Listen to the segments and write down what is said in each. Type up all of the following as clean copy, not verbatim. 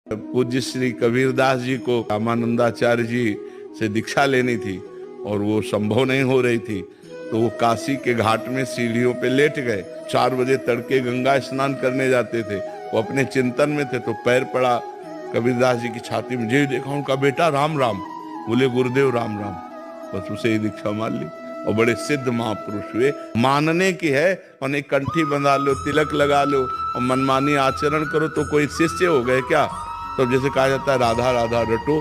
पूज्य श्री कबीरदास जी को रामानंदाचार्य जी से दीक्षा लेनी थी और वो संभव नहीं हो रही थी, तो वो काशी के घाट में सीढ़ियों पे लेट गए। 4 बजे तड़के गंगा स्नान करने जाते थे, वो अपने चिंतन में थे, तो पैर पड़ा कबीरदास जी की छाती में। जी देखा उनका बेटा राम राम, बोले गुरुदेव राम राम, बस उसे ही दीक्षा मान ली और बड़े सिद्ध महापुरुष हुए। मानने की है, और एक कंठी बंधा लो, तिलक लगा लो और मनमानी आचरण करो तो कोई शिष्य हो गए क्या? तो जैसे कहा जाता है राधा राधा रटो,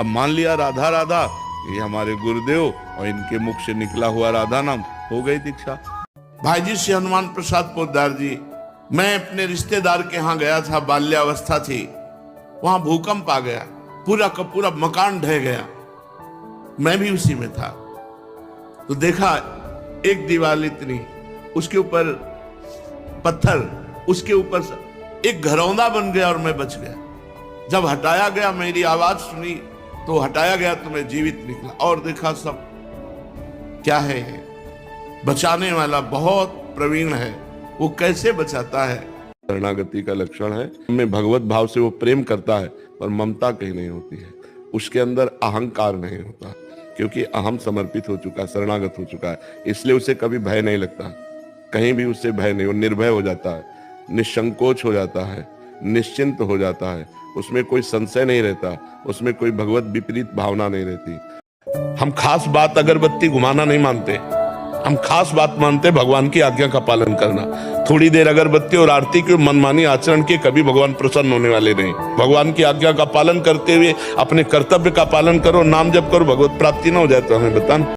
अब मान लिया राधा राधा, ये हमारे गुरुदेव और इनके मुख से निकला हुआ राधा नाम, हो गई दीक्षा। भाई जी श्री हनुमान प्रसाद पोद्दार जी, मैं अपने रिश्तेदार के यहाँ गया था, बाल्यावस्था थी, वहां भूकंप आ गया, पूरा का पूरा मकान ढह गया, मैं भी उसी में था। तो देखा एक दीवार इतनी, उसके ऊपर पत्थर, उसके ऊपर एक घरौंदा बन गया और मैं बच गया। जब हटाया गया, मेरी आवाज सुनी तो हटाया गया तो मैं जीवित निकला, और देखा सब क्या है ये? बचाने वाला बहुत प्रवीण है, वो कैसे बचाता है। शरणागति का लक्षण है, में भगवत भाव से वो प्रेम करता है पर ममता कहीं नहीं होती है, उसके अंदर अहंकार नहीं होता, क्योंकि अहम समर्पित हो चुका है, शरणागत हो चुका है, इसलिए उसे कभी भय नहीं लगता, कहीं भी उससे भय नहीं, वो निर्भय हो जाता है, निसंकोच हो जाता है, निश्चिंत हो जाता है, उसमें कोई संशय नहीं रहता, उसमें कोई भगवत विपरीत भावना नहीं रहती। हम खास बात अगरबत्ती घुमाना नहीं मानते, हम खास बात मानते भगवान की आज्ञा का पालन करना। थोड़ी देर अगरबत्ती और आरती के मनमानी आचरण के कभी भगवान प्रसन्न होने वाले नहीं। भगवान की आज्ञा का पालन करते हुए अपने कर्तव्य का पालन करो, नाम जप करो, भगवत प्राप्ति ना हो जाए तो हमें बताना।